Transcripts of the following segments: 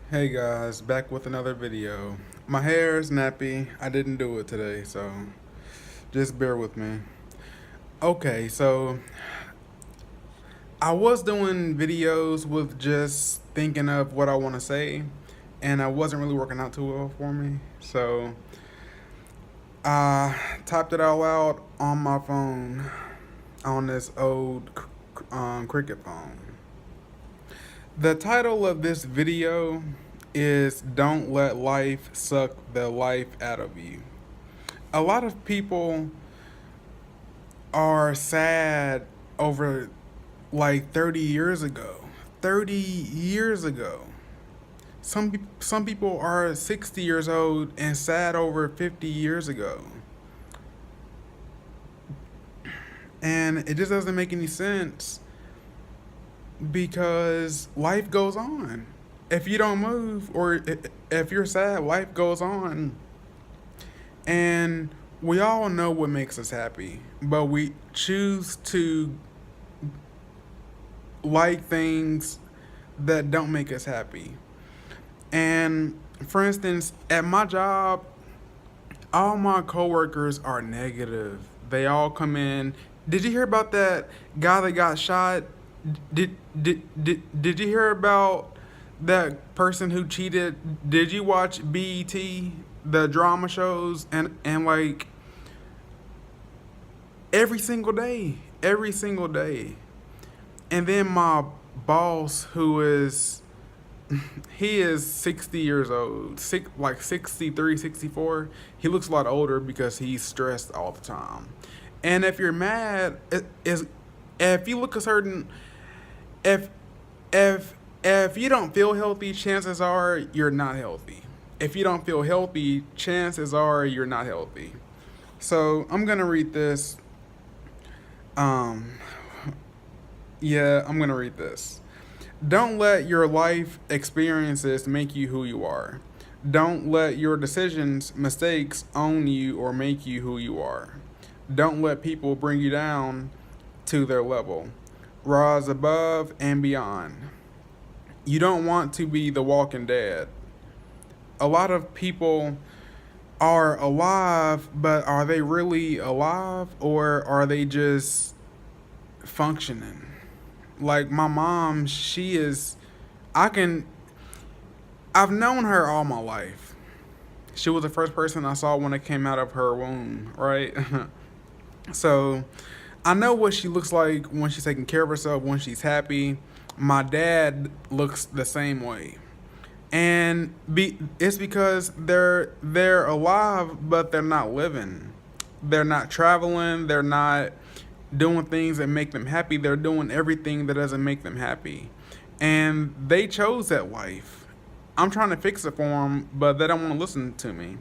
Hey guys, back with another video. My hair is nappy. I didn't do it today, so just bear with me. Okay, so I was doing videos with just thinking of what I want to say, and I wasn't really working out too well for me. So I typed it all out on my phone, on this old Cricket phone. The title of this video is Don't Let Life Suck the Life Out of You. A lot of people are sad over like 30 years ago. 30 years ago. Some people are 60 years old and sad over 50 years ago. And it just doesn't make any sense because life goes on. If you don't move or if you're sad, life goes on. And we all know what makes us happy, but we choose to like things that don't make us happy. And for instance, at my job, all my coworkers are negative. They all come in. Did you hear about that guy that got shot? Did you hear about that person who cheated? Did you watch BET, the drama shows, and like every single day. And then my boss, who is he is 60 years old, like 63, 64. He looks a lot older because he's stressed all the time. And if you're mad, if you look a certain, if if you don't feel healthy, chances are you're not healthy. If you don't feel healthy, chances are you're not healthy. So I'm gonna read this. Um, yeah, I'm gonna read this. Don't let your life experiences make you who you are. Don't let your decisions, mistakes own you or make you who you are. Don't let people bring you down to their level. Rise above and beyond. You don't want to be the walking dead. A lot of people are alive, but are they really alive or are they just functioning? Like my mom, she is I can I've known her all my life. She was the first person I saw when I came out of her womb, right? So I know what she looks like when she's taking care of herself, when she's happy. My dad looks the same way. And it's because they're alive but they're not living. They're not traveling, they're not doing things that make them happy. They're doing everything that doesn't make them happy. And they chose that life. I'm trying to fix it for them, but they don't want to listen to me.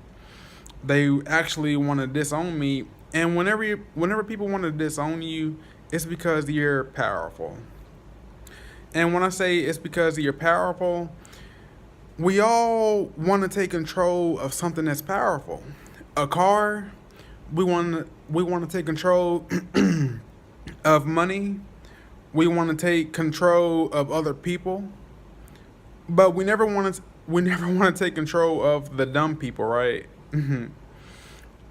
They actually want to disown me. And whenever people want to disown you, it's because you're powerful. And when I say it's because you're powerful, we all want to take control of something that's powerful. A car, we want to take control of money. We want to take control of other people, but we never want to take control of the dumb people, right?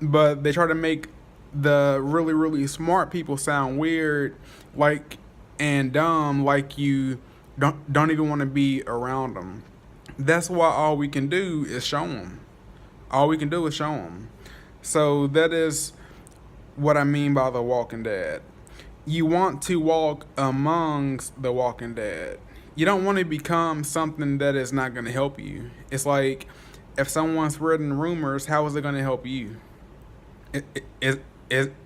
But they try to make the really really smart people sound weird, like and dumb, like you don't even want to be around them. That's why all we can do is show them. All we can do is show them. So that is what I mean by the Walking Dead. You want to walk amongst the Walking Dead. You don't want to become something that is not going to help you. It's like if someone's spreading rumors, how is it going to help you?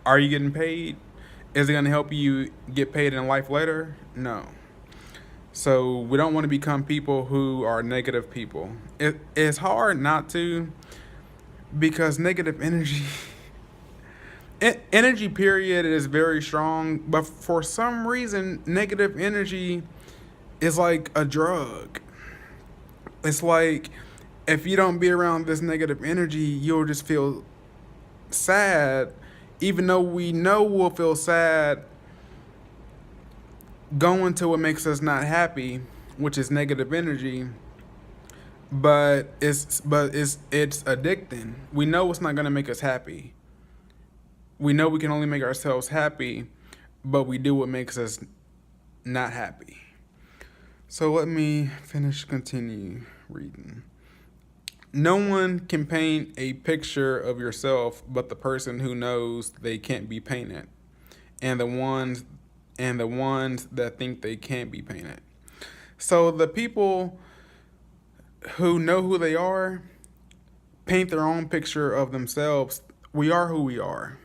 Are you getting paid? Is it going to help you get paid in life later? No. So we don't want to become people who are negative people. It's hard not to because negative energy energy period is very strong, but for some reason negative energy is like a drug. It's like if you don't be around this negative energy, you'll just feel sad, even though we know we'll feel sad going to what makes us not happy, which is negative energy. But it's addicting. We know it's not gonna make us happy. We know we can only make ourselves happy, but we do what makes us not happy. So let me continue reading. No one can paint a picture of yourself but the person who knows they can't be painted, and the ones that think they can't be painted. So the people who know who they are paint their own picture of themselves. We are who we are.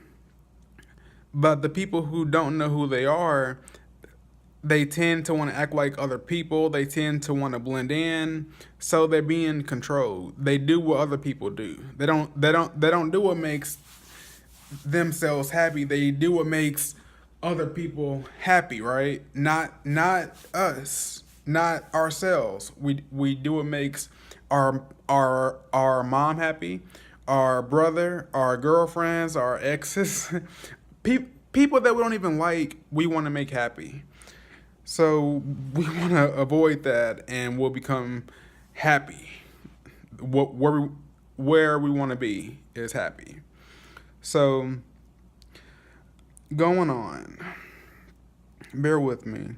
But the people who don't know who they are, they tend to want to act like other people. They tend to want to blend in, so they're being controlled. They do what other people do. They don't do what makes themselves happy. They do what makes other people happy, right? Not us, not ourselves. We do what makes our mom happy, our brother, our girlfriends, our exes, people that we don't even like. We want to make happy. So we want to avoid that, and we'll become happy. What where we want to be is happy. So going on, bear with me.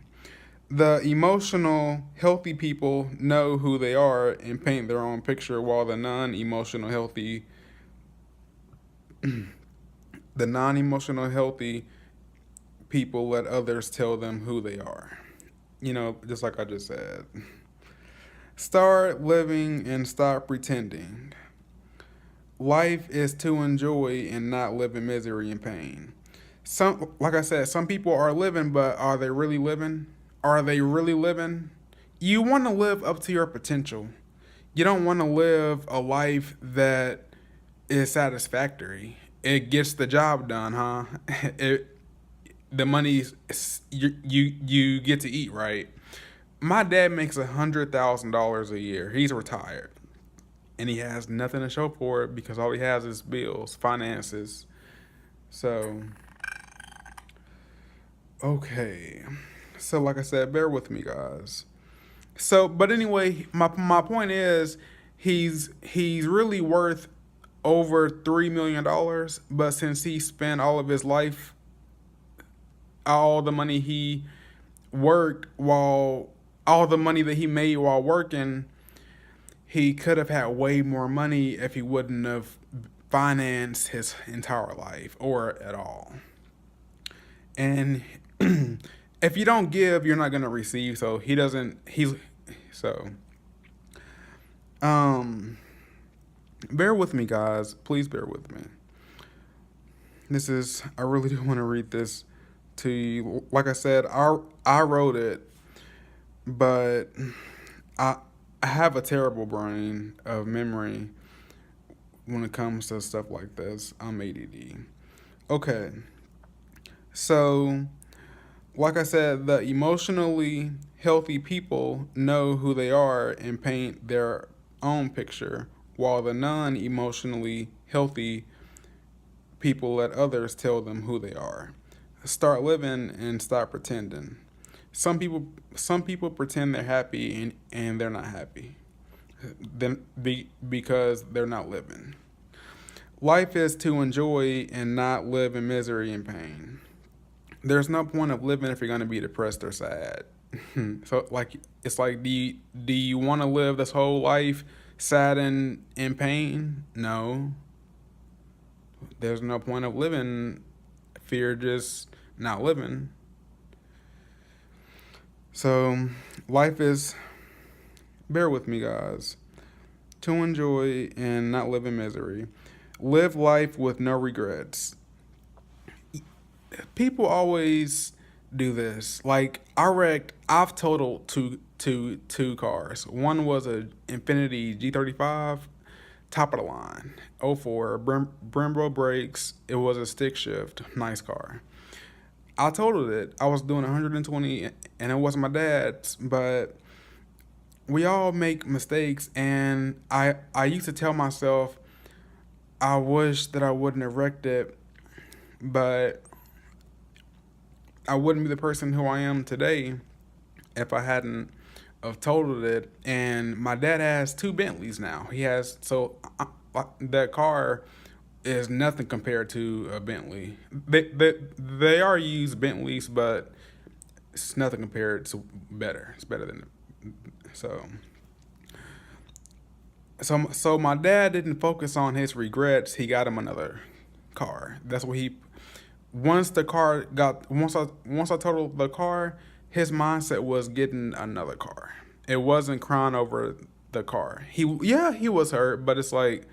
The emotional healthy people know who they are and paint their own picture, while the non-emotional healthy people let others tell them who they are. Just like I just said. Start living and stop pretending. Life is to enjoy and not live in misery and pain. Like I said, some people are living, but are they really living? Are they really living? You want to live up to your potential. You don't want to live a life that is satisfactory. It gets the job done, huh? The money, you get to eat, right? My dad makes $100,000 a year. He's retired, and he has nothing to show for it because all he has is bills, finances. So, okay. So, like I said, bear with me, guys. So, but anyway, my point is, he's really worth over $3 million. But since he spent all of his life, all the money he worked while all the money that he made while working, he could have had way more money if he wouldn't have financed his entire life or at all. And if you don't give, you're not gonna receive. So he doesn't. He's so. Um, bear with me, guys. Please bear with me. I really do want to read this to you. Like I said, I wrote it, but I I have a terrible brain of memory when it comes to stuff like this. I'm ADD. Okay, so like I said, the emotionally healthy people know who they are and paint their own picture, while the non emotionally healthy people let others tell them who they are. Start living and stop pretending. Some people pretend they're happy and they're not happy. Because they're not living. Life is to enjoy and not live in misery and pain. There's no point of living if you're gonna be depressed or sad. So it's like do you want to live this whole life sad and in pain? No. There's no point of living if you're just not living. So life is, bear with me, guys, to enjoy and not live in misery. Live life with no regrets. People always do this. Like I've totaled two cars. One was a Infiniti G35, top of the line, '04 Brembo brakes. It was a stick shift, nice car. I totaled it. I was doing 120, and it wasn't my dad's, but we all make mistakes, and I used to tell myself I wish that I wouldn't have wrecked it, but I wouldn't be the person who I am today if I hadn't I've totaled it, and my dad has two Bentleys now. He has that car is nothing compared to a Bentley. They are used Bentleys, but it's nothing compared to better. It's better than so. So my dad didn't focus on his regrets. He got him another car. That's what he. Once I totaled the car, his mindset was getting another car. It wasn't crying over the car. He was hurt, but it's like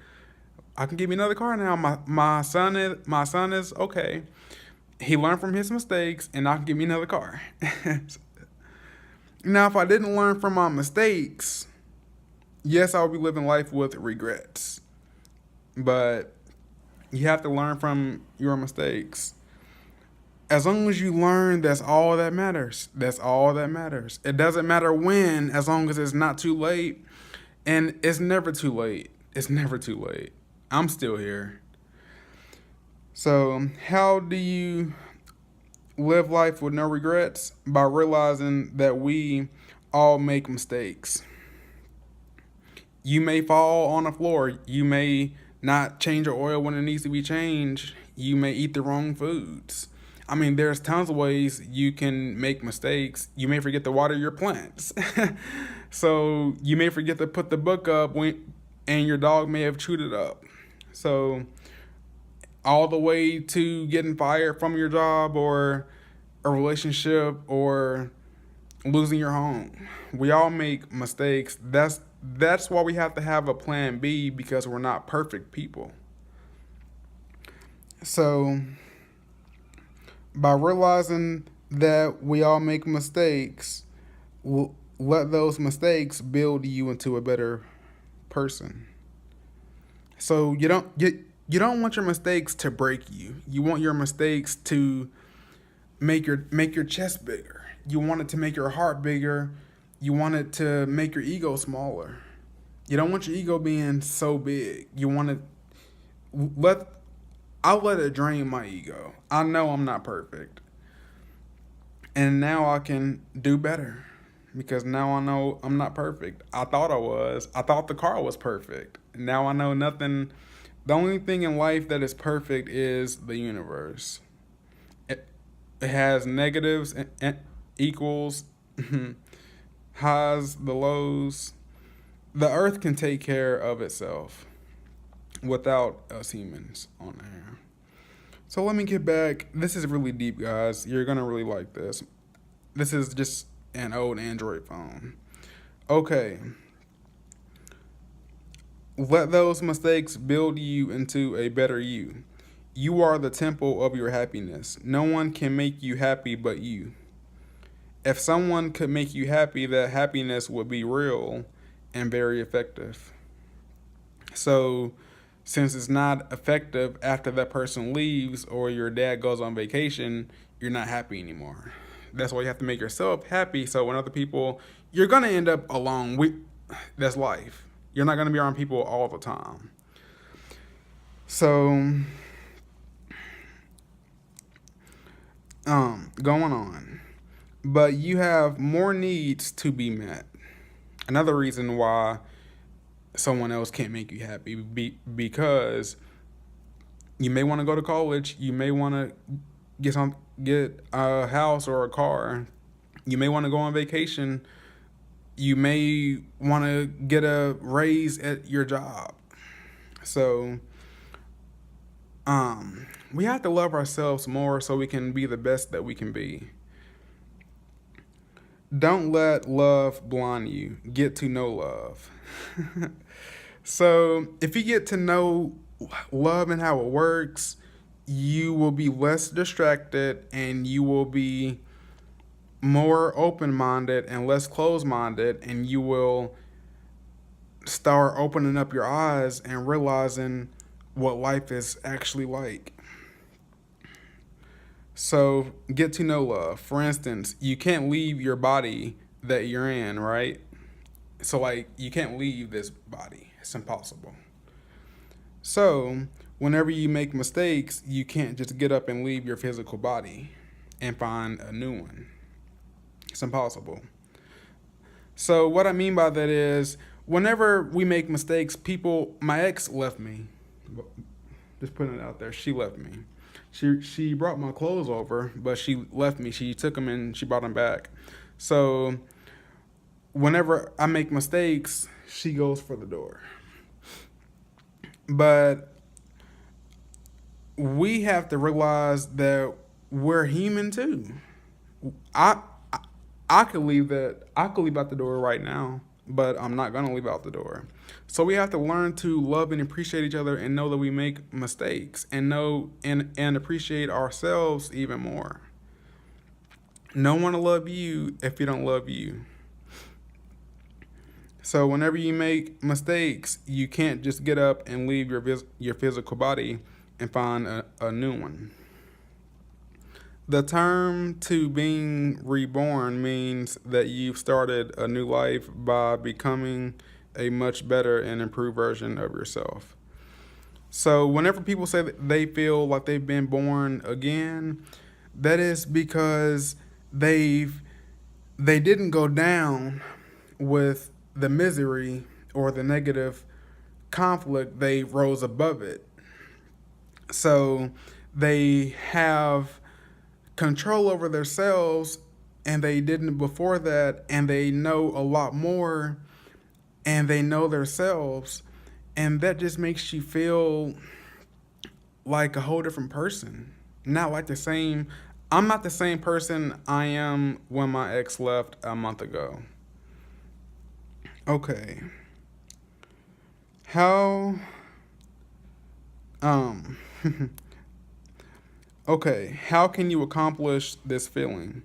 I can give me another car now. My son is okay. He learned from his mistakes, and I can give me another car. Now, if I didn't learn from my mistakes, yes, I would be living life with regrets. But you have to learn from your mistakes. As long as you learn, that's all that matters. That's all that matters. It doesn't matter when, as long as it's not too late. And it's never too late. It's never too late. I'm still here. So, how do you live life with no regrets? By realizing that we all make mistakes. You may fall on the floor. You may not change your oil when it needs to be changed. You may eat the wrong foods. I mean, there's tons of ways you can make mistakes. You may forget to water your plants. So you may forget to put the book up and your dog may have chewed it up. So all the way to getting fired from your job or a relationship or losing your home. We all make mistakes. That's why we have to have a plan B, because we're not perfect people. So by realizing that we all make mistakes, let those mistakes build you into a better person. So you don't want your mistakes to break you. You want your mistakes to make your chest bigger. You want it to make your heart bigger. You want it to make your ego smaller. You don't want your ego being so big. You want to I'll let it drain my ego. I know I'm not perfect. And now I can do better, because now I know I'm not perfect. I thought I was. I thought the car was perfect. Now I know nothing. The only thing in life that is perfect is the universe. It has negatives and equals, highs, the lows. The earth can take care of itself without us humans on there. So let me get back. This is really deep, guys. You're going to really like this. This is just an old Android phone. Okay. Let those mistakes build you into a better you. You are the temple of your happiness. No one can make you happy but you. If someone could make you happy, that happiness would be real and very effective. So, since it's not effective after that person leaves or your dad goes on vacation, you're not happy anymore. That's why you have to make yourself happy, so when other people, you're going to end up alone. That's life. You're not going to be around people all the time. So, going on. But you have more needs to be met. Another reason why someone else can't make you happy, because you may want to go to college, you may want to get a house or a car, you may want to go on vacation, you may want to get a raise at your job. So we have to love ourselves more so we can be the best that we can be. Don't let love blind you. Get to know love. So if you get to know love and how it works, you will be less distracted and you will be more open-minded and less closed-minded, and you will start opening up your eyes and realizing what life is actually like. So get to know love. For instance, you can't leave your body that you're in, right? So like you can't leave this body. It's impossible. So whenever you make mistakes, you can't just get up and leave your physical body and find a new one. It's impossible. So what I mean by that is whenever we make mistakes, my ex left me. Just putting it out there, she left me. She brought my clothes over, but she left me. She took them and she brought them back. So whenever I make mistakes, she goes for the door. But we have to realize that we're human too. I I could leave that. I could leave out the door right now, but I'm not gonna leave out the door. So we have to learn to love and appreciate each other, and know that we make mistakes, and know and appreciate ourselves even more. No one will love you if you don't love you. So whenever you make mistakes, you can't just get up and leave your physical body and find a new one. The term to being reborn means that you've started a new life by becoming a much better and improved version of yourself. So, whenever people say that they feel like they've been born again, that is because they didn't go down with the misery or the negative conflict, they rose above it. So, they have control over themselves, and they didn't before that, and they know a lot more, and they know themselves, and that just makes you feel like a whole different person. Not like the same. I'm not the same person I am when my ex left a month ago. Okay. How um okay, how can you accomplish this feeling?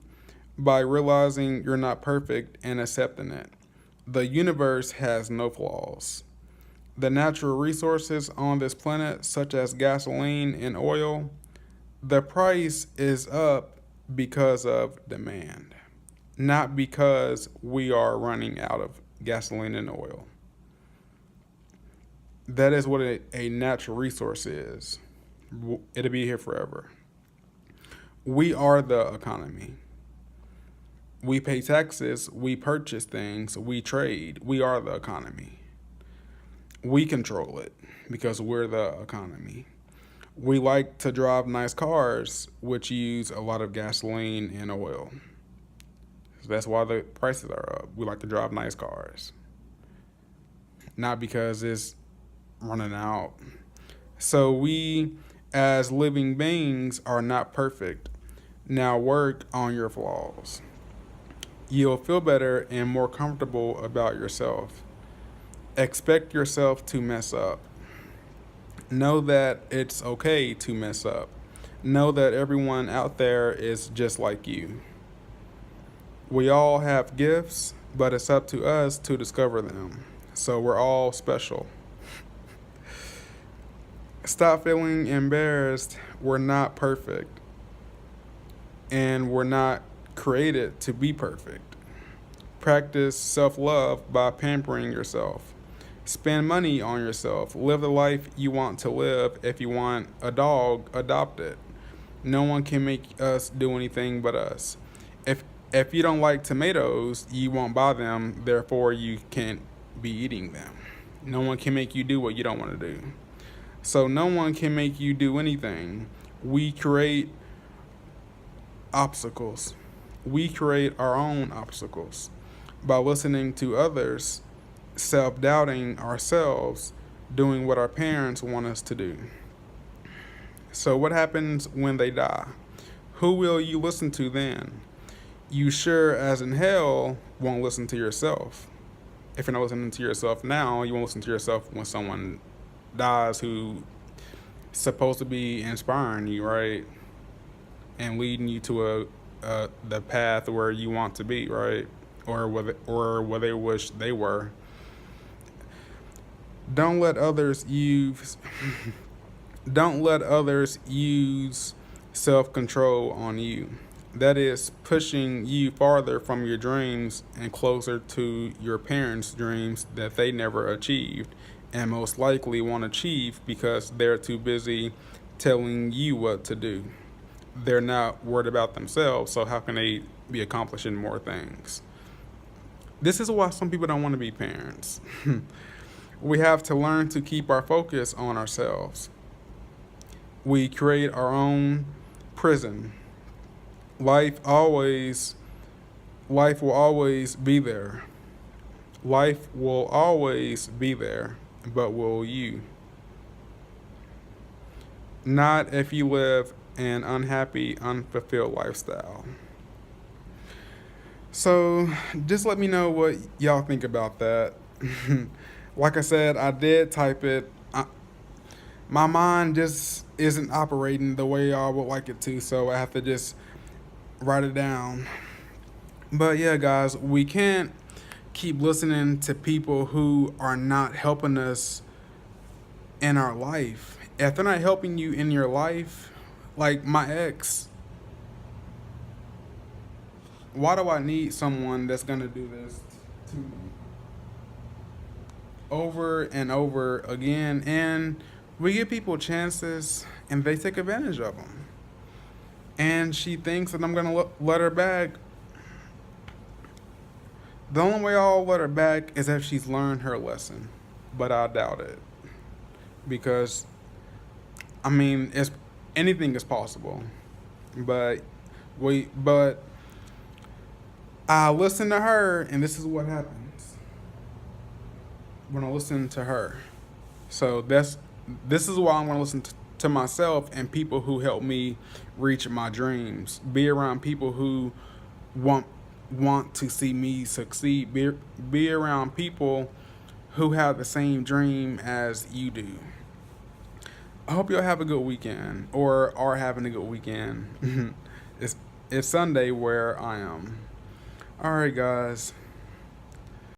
By realizing you're not perfect and accepting it. The universe has no flaws. The natural resources on this planet, such as gasoline and oil, the price is up because of demand, not because we are running out of gasoline and oil. That is what a natural resource is. It'll be here forever. We are the economy. We pay taxes, we purchase things, we trade. We are the economy. We control it because we're the economy. We like to drive nice cars, which use a lot of gasoline and oil. So that's why the prices are up. We like to drive nice cars, not because it's running out. So we, as living beings, are not perfect. Now work on your flaws. You'll feel better and more comfortable about yourself. Expect yourself to mess up. Know that it's okay to mess up. Know that everyone out there is just like you. We all have gifts, but it's up to us to discover them. So we're all special. Stop feeling embarrassed. We're not perfect. And we're not created to be perfect. Practice self love by pampering yourself. Spend money on yourself. Live the life you want to live. If you want a dog, adopt it. No one can make us do anything but us. If you don't like tomatoes, you won't buy them, therefore you can't be eating them. No one can make you do what you don't want to do. So no one can make you do anything. We create obstacles. We create our own obstacles by listening to others, self doubting ourselves, doing what our parents want us to do. So, what happens when they die? Who will you listen to then? You sure as in hell won't listen to yourself. If you're not listening to yourself now, you won't listen to yourself when someone dies who's supposed to be inspiring you, right? And leading you to the path where you want to be, right? Or where they wish they were. Don't let others use don't let others use self-control on you. That is pushing you farther from your dreams and closer to your parents' dreams that they never achieved and most likely won't achieve because they're too busy telling you what to do. They're not worried about themselves, so how can they be accomplishing more things? This is why some people don't want to be parents. We have to learn to keep our focus on ourselves. We create our own prison. Life always life will always be there. Life will always be there, but will you? Not if you live an unhappy, unfulfilled lifestyle. So just let me know what y'all think about that. Like I said, I did type it. My mind just isn't operating the way I would like it to, so I have to just write it down. But yeah, guys, we can't keep listening to people who are not helping us in our life. If they're not helping you in your life, like my ex, why do I need someone that's gonna do this to me over and over again? And we give people chances, and they take advantage of them. And she thinks that I'm gonna let her back. The only way I'll let her back is if she's learned her lesson, but I doubt it because I mean, it's anything is possible, but but I listen to her, and this is what happens when I listen to her. So this is why I'm gonna listen to myself and people who help me reach my dreams. Be around people who want want to see me succeed. Be around people who have the same dream as you do. I hope y'all have a good weekend or are having a good weekend. it's it's Sunday where I am. All right, guys.